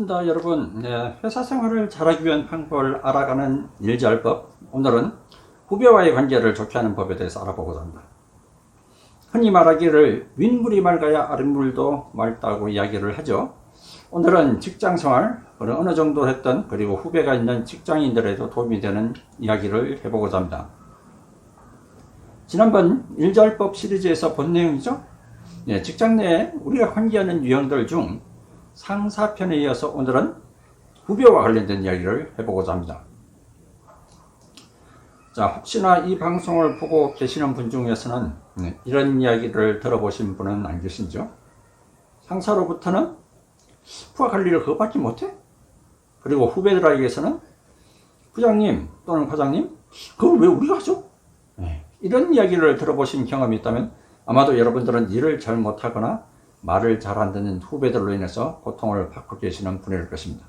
반갑습니다 여러분. 회사 생활을 잘하기 위한 방법을 알아가는 일잘법. 오늘은 후배와의 관계를 좋게 하는 법에 대해서 알아보고자 합니다. 흔히 말하기를 윗물이 맑아야 아랫물도 맑다고 이야기를 하죠. 오늘은 직장생활 어느 정도 했던 그리고 후배가 있는 직장인들에도 도움이 되는 이야기를 해보고자 합니다. 지난번 일잘법 시리즈에서 본 내용이죠. 직장 내에 우리가 관계하는 유형들 중 상사편에 이어서 오늘은 후배와 관련된 이야기를 해보고자 합니다. 자, 혹시나 이 방송을 보고 계시는 분 중에서는 이런 이야기를 들어보신 분은 안 계신죠? 상사로부터는 부하 관리를 그거밖에 못해? 그리고 후배들에게서는 부장님 또는 과장님 그걸 왜 우리가 하죠? 이런 이야기를 들어보신 경험이 있다면 아마도 여러분들은 일을 잘 못하거나 말을 잘 안 듣는 후배들로 인해서 고통을 받고 계시는 분일 것입니다.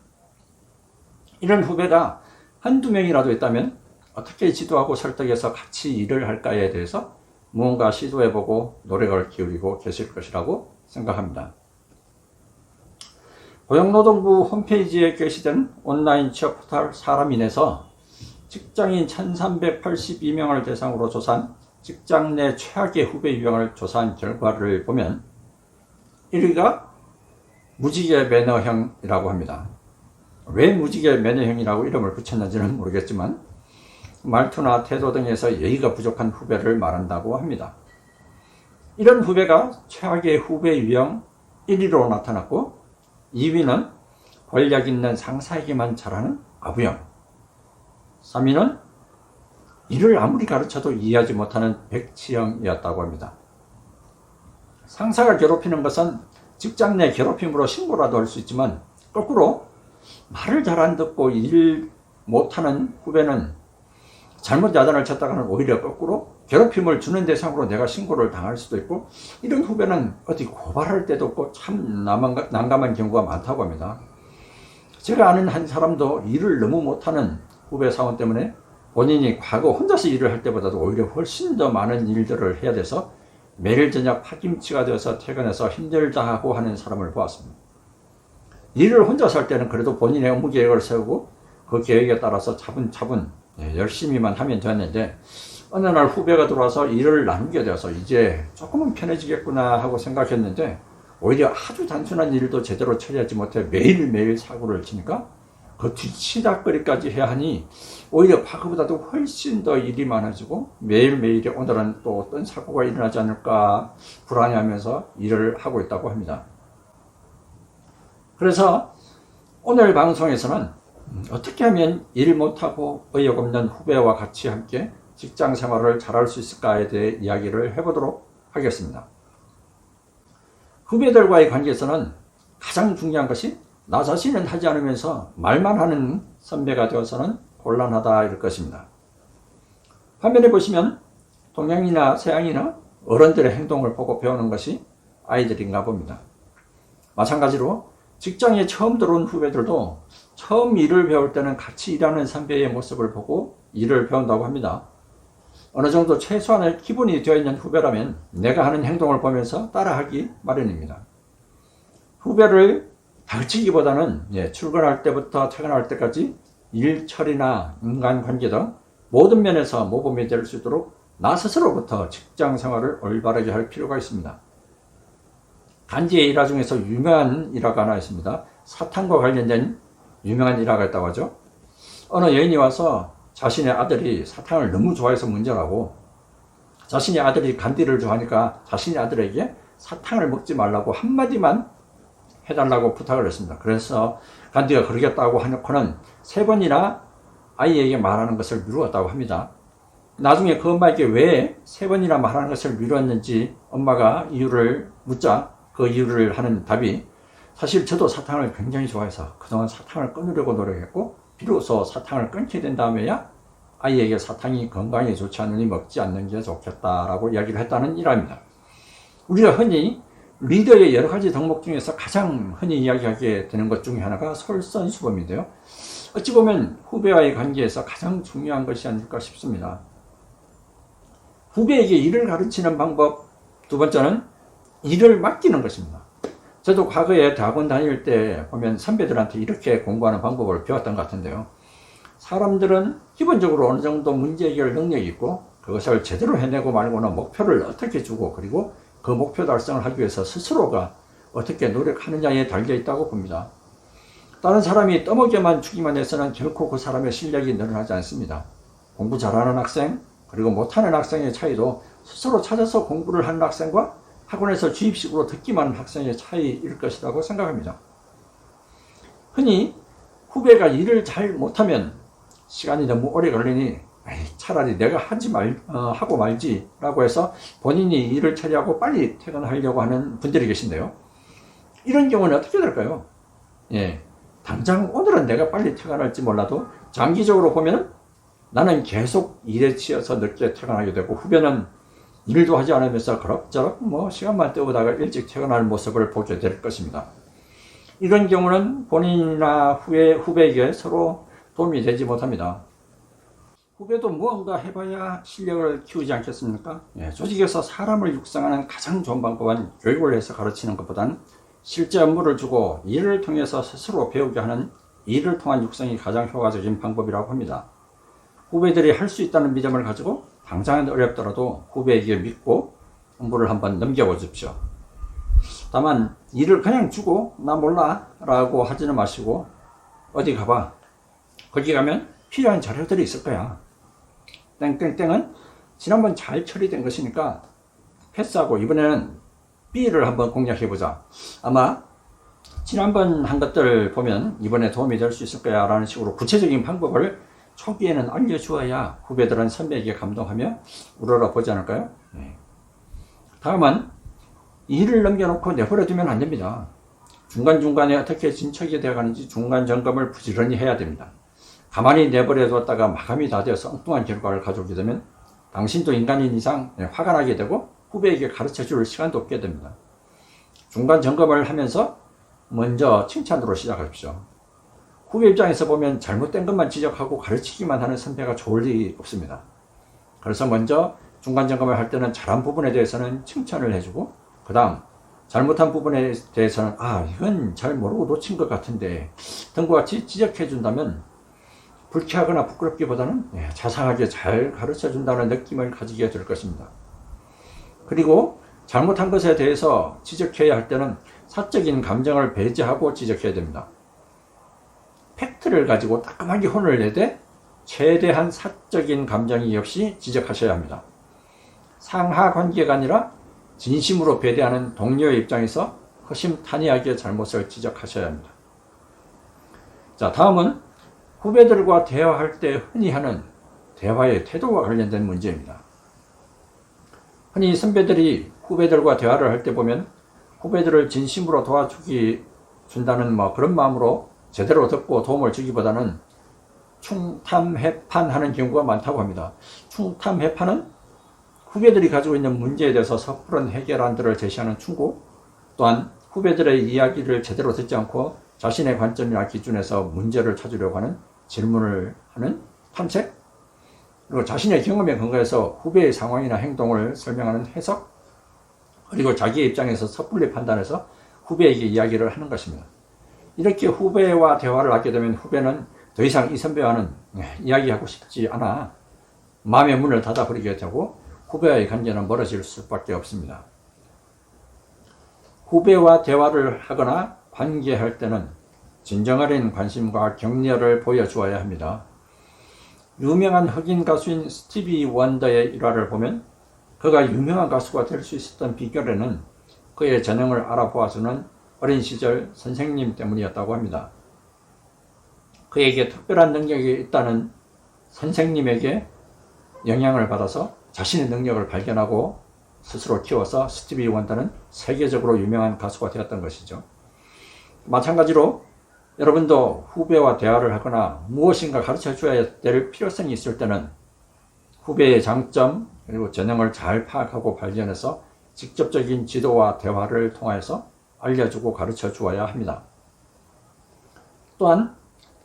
이런 후배가 한두 명이라도 있다면 어떻게 지도하고 설득해서 같이 일을 할까에 대해서 무언가 시도해보고 노력을 기울이고 계실 것이라고 생각합니다. 고용노동부 홈페이지에 게시된 온라인 취업 포털 사람인에서 직장인 1382명을 대상으로 조사한 직장 내 최악의 후배 유형을 조사한 결과를 보면 1위가 무지개 매너형이라고 합니다. 왜 무지개 매너형이라고 이름을 붙였는지는 모르겠지만 말투나 태도 등에서 예의가 부족한 후배를 말한다고 합니다. 이런 후배가 최악의 후배 유형 1위로 나타났고 2위는 권력 있는 상사에게만 잘하는 아부형, 3위는 일을 아무리 가르쳐도 이해하지 못하는 백치형이었다고 합니다. 상사가 괴롭히는 것은 직장 내 괴롭힘으로 신고라도 할 수 있지만 거꾸로 말을 잘 안 듣고 일 못하는 후배는 잘못 야단을 쳤다가는 오히려 거꾸로 괴롭힘을 주는 대상으로 내가 신고를 당할 수도 있고 이런 후배는 어디 고발할 때도 없고 참 난감한 경우가 많다고 합니다. 제가 아는 한 사람도 일을 너무 못하는 후배 사원 때문에 본인이 과거 혼자서 일을 할 때보다도 오히려 훨씬 더 많은 일들을 해야 돼서 매일 저녁 파김치가 되어서 퇴근해서 힘들다고 하는 사람을 보았습니다. 일을 혼자서 할 때는 그래도 본인의 업무 계획을 세우고 그 계획에 따라서 차분차분 열심히만 하면 됐는데 어느 날 후배가 들어와서 일을 나누게 되어서 이제 조금은 편해지겠구나 하고 생각했는데 오히려 아주 단순한 일도 제대로 처리하지 못해 매일매일 사고를 치니까 그 뒤치다거리까지 해야 하니 오히려 과거보다도 훨씬 더 일이 많아지고 매일매일이 오늘은 또 어떤 사고가 일어나지 않을까 불안해하면서 일을 하고 있다고 합니다. 그래서 오늘 방송에서는 어떻게 하면 일 못하고 의욕 없는 후배와 같이 함께 직장 생활을 잘할 수 있을까에 대해 이야기를 해보도록 하겠습니다. 후배들과의 관계에서는 가장 중요한 것이 나 자신은 하지 않으면서 말만 하는 선배가 되어서는 곤란하다 이럴 것입니다. 화면에 보시면 동양이나 서양이나 어른들의 행동을 보고 배우는 것이 아이들인가 봅니다. 마찬가지로 직장에 처음 들어온 후배들도 처음 일을 배울 때는 같이 일하는 선배의 모습을 보고 일을 배운다고 합니다. 어느 정도 최소한의 기본이 되어 있는 후배라면 내가 하는 행동을 보면서 따라하기 마련입니다. 후배를 가르치기보다는 출근할 때부터 퇴근할 때까지 일 처리나 인간관계 등 모든 면에서 모범이 될 수 있도록 나 스스로부터 직장 생활을 올바르게 할 필요가 있습니다. 간지의 일화 중에서 유명한 일화가 하나 있습니다. 사탕과 관련된 유명한 일화가 있다고 하죠. 어느 여인이 와서 자신의 아들이 사탕을 너무 좋아해서 문제라고 자신의 아들이 간디를 좋아하니까 자신의 아들에게 사탕을 먹지 말라고 한마디만 해달라고 부탁을 했습니다. 그래서 간디가 그러겠다고 하놓고는 3번이나 아이에게 말하는 것을 미루었다고 합니다. 나중에 그 엄마에게 왜 3번이나 말하는 것을 미루었는지 엄마가 이유를 묻자 그 이유를 하는 답이 사실 저도 사탕을 굉장히 좋아해서 그동안 사탕을 끊으려고 노력했고 비로소 사탕을 끊게 된 다음에야 아이에게 사탕이 건강에 좋지 않으니 먹지 않는 게 좋겠다라고 이야기를 했다는 일화입니다. 우리가 흔히 리더의 여러 가지 덕목 중에서 가장 흔히 이야기하게 되는 것 중에 하나가 솔선수범인데요. 어찌 보면 후배와의 관계에서 가장 중요한 것이 아닐까 싶습니다. 후배에게 일을 가르치는 방법, 두 번째는 일을 맡기는 것입니다. 저도 과거에 대학원 다닐 때 보면 선배들한테 이렇게 공부하는 방법을 배웠던 것 같은데요. 사람들은 기본적으로 어느 정도 문제 해결 능력이 있고 그것을 제대로 해내고 말고는 목표를 어떻게 주고 그리고 그 목표 달성을 하기 위해서 스스로가 어떻게 노력하느냐에 달려 있다고 봅니다. 다른 사람이 떠먹여만 주기만 해서는 결코 그 사람의 실력이 늘어나지 않습니다. 공부 잘하는 학생 그리고 못하는 학생의 차이도 스스로 찾아서 공부를 하는 학생과 학원에서 주입식으로 듣기만 하는 학생의 차이일 것이라고 생각합니다. 흔히 후배가 일을 잘 못하면 시간이 너무 오래 걸리니 차라리 내가 하고 말지 라고 해서 본인이 일을 처리하고 빨리 퇴근하려고 하는 분들이 계신데요. 이런 경우는 어떻게 될까요? 당장 오늘은 내가 빨리 퇴근할지 몰라도 장기적으로 보면 나는 계속 일에 치여서 늦게 퇴근하게 되고 후배는 일도 하지 않으면서 그럭저럭 시간만 때우다가 일찍 퇴근하는 모습을 보게 될 것입니다. 이런 경우는 본인이나 후배에게 서로 도움이 되지 못합니다. 후배도 무언가 해봐야 실력을 키우지 않겠습니까? 조직에서 사람을 육성하는 가장 좋은 방법은 교육을 해서 가르치는 것보다는 실제 업무를 주고 일을 통해서 스스로 배우게 하는 일을 통한 육성이 가장 효과적인 방법이라고 합니다. 후배들이 할 수 있다는 믿음을 가지고 당장은 어렵더라도 후배에게 믿고 업무를 한번 넘겨보십시오. 다만 일을 그냥 주고 나 몰라 라고 하지는 마시고 어디 가봐. 거기 가면 필요한 자료들이 있을 거야. 땡땡땡은 지난번 잘 처리된 것이니까 패스하고 이번에는 B를 한번 공략해보자. 아마 지난번 한 것들 보면 이번에 도움이 될 수 있을 거야 라는 식으로 구체적인 방법을 초기에는 알려주어야 후배들은 선배에게 감동하며 우러러 보지 않을까요? 다음은 일을 넘겨놓고 내버려두면 안 됩니다. 중간중간에 어떻게 진척이 되어가는지 중간 점검을 부지런히 해야 됩니다. 가만히 내버려뒀다가 마감이 다 되어서 엉뚱한 결과를 가져오게 되면 당신도 인간인 이상 화가 나게 되고 후배에게 가르쳐 줄 시간도 없게 됩니다. 중간 점검을 하면서 먼저 칭찬으로 시작하십시오. 후배 입장에서 보면 잘못된 것만 지적하고 가르치기만 하는 선배가 좋을 일이 없습니다. 그래서 먼저 중간 점검을 할 때는 잘한 부분에 대해서는 칭찬을 해주고 그 다음 잘못한 부분에 대해서는 이건 잘 모르고 놓친 것 같은데 등과 같이 지적해 준다면 불쾌하거나 부끄럽기보다는 자상하게 잘 가르쳐 준다는 느낌을 가지게 될 것입니다. 그리고 잘못한 것에 대해서 지적해야 할 때는 사적인 감정을 배제하고 지적해야 됩니다. 팩트를 가지고 따끔하게 혼을 내되 최대한 사적인 감정이 없이 지적하셔야 합니다. 상하 관계가 아니라 진심으로 배려하는 동료의 입장에서 허심탄회하게 잘못을 지적하셔야 합니다. 자, 다음은 후배들과 대화할 때 흔히 하는 대화의 태도와 관련된 문제입니다. 흔히 선배들이 후배들과 대화를 할 때 보면 후배들을 진심으로 도와준다는 그런 마음으로 제대로 듣고 도움을 주기보다는 충탐해판하는 경우가 많다고 합니다. 충탐해판은 후배들이 가지고 있는 문제에 대해서 섣부른 해결안들을 제시하는 충고, 또한 후배들의 이야기를 제대로 듣지 않고 자신의 관점이나 기준에서 문제를 찾으려고 하는 질문을 하는 탐색, 그리고 자신의 경험에 근거해서 후배의 상황이나 행동을 설명하는 해석, 그리고 자기의 입장에서 섣불리 판단해서 후배에게 이야기를 하는 것입니다. 이렇게 후배와 대화를 하게 되면 후배는 더 이상 이 선배와는 이야기하고 싶지 않아 마음의 문을 닫아버리게 되고 후배와의 관계는 멀어질 수밖에 없습니다. 후배와 대화를 하거나 관계할 때는 진정어린 관심과 격려를 보여주어야 합니다. 유명한 흑인 가수인 스티비 원더의 일화를 보면 그가 유명한 가수가 될 수 있었던 비결에는 그의 재능을 알아보아주는 어린 시절 선생님 때문이었다고 합니다. 그에게 특별한 능력이 있다는 선생님에게 영향을 받아서 자신의 능력을 발견하고 스스로 키워서 스티비 원더는 세계적으로 유명한 가수가 되었던 것이죠. 마찬가지로 여러분도 후배와 대화를 하거나 무엇인가 가르쳐 줘야 될 필요성이 있을 때는 후배의 장점 그리고 재능을 잘 파악하고 발견해서 직접적인 지도와 대화를 통해서 알려주고 가르쳐 주어야 합니다. 또한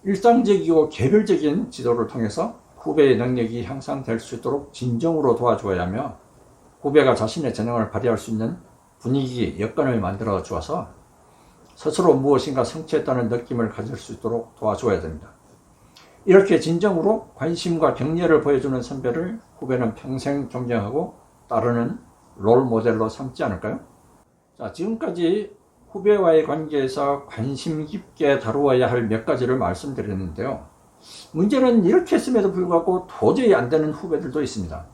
일상적이고 개별적인 지도를 통해서 후배의 능력이 향상될 수 있도록 진정으로 도와주어야 하며 후배가 자신의 재능을 발휘할 수 있는 분위기, 여건을 만들어 주어서 스스로 무엇인가 성취했다는 느낌을 가질 수 있도록 도와줘야 됩니다. 이렇게 진정으로 관심과 격려를 보여주는 선배를 후배는 평생 존경하고 따르는 롤 모델로 삼지 않을까요? 자, 지금까지 후배와의 관계에서 관심 깊게 다루어야 할 몇 가지를 말씀드렸는데요. 문제는 이렇게 했음에도 불구하고 도저히 안 되는 후배들도 있습니다.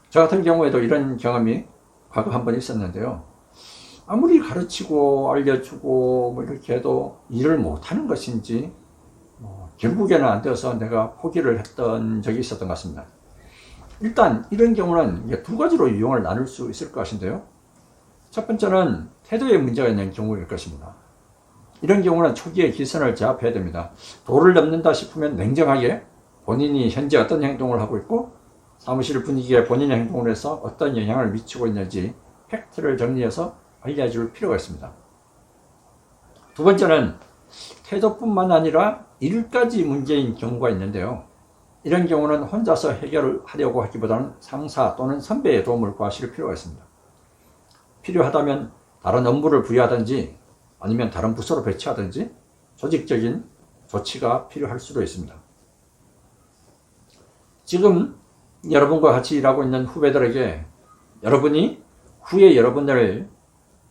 저 같은 경우에도 이런 경험이 과거 한 번 있었는데요. 아무리 가르치고 알려주고 뭐 이렇게 해도 일을 못하는 것인지 결국에는 안 되어서 내가 포기를 했던 적이 있었던 것 같습니다. 일단 이런 경우는 두 가지로 유형을 나눌 수 있을 것인데요. 첫 번째는 태도에 문제가 있는 경우일 것입니다. 이런 경우는 초기에 기선을 제압해야 됩니다. 도를 넘는다 싶으면 냉정하게 본인이 현재 어떤 행동을 하고 있고 사무실 분위기에 본인의 행동을 해서 어떤 영향을 미치고 있는지 팩트를 정리해서 알려줄 필요가 있습니다. 두 번째는 태도뿐만 아니라 일까지 문제인 경우가 있는데요. 이런 경우는 혼자서 해결을 하려고 하기보다는 상사 또는 선배의 도움을 구하실 필요가 있습니다. 필요하다면 다른 업무를 부여하든지 아니면 다른 부서로 배치하든지 조직적인 조치가 필요할 수도 있습니다. 지금 여러분과 같이 일하고 있는 후배들에게 여러분이 후에 여러분을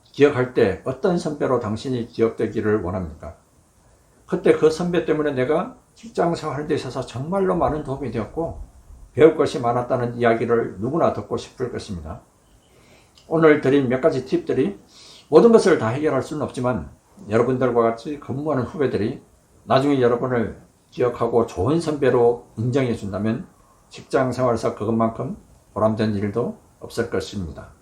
기억할 때 어떤 선배로 당신이 기억되기를 원합니까? 그때 그 선배 때문에 내가 직장 생활하는 데 있어서 정말로 많은 도움이 되었고 배울 것이 많았다는 이야기를 누구나 듣고 싶을 것입니다. 오늘 드린 몇 가지 팁들이 모든 것을 다 해결할 수는 없지만 여러분들과 같이 근무하는 후배들이 나중에 여러분을 기억하고 좋은 선배로 인정해 준다면 직장 생활에서 그것만큼 보람된 일도 없을 것입니다.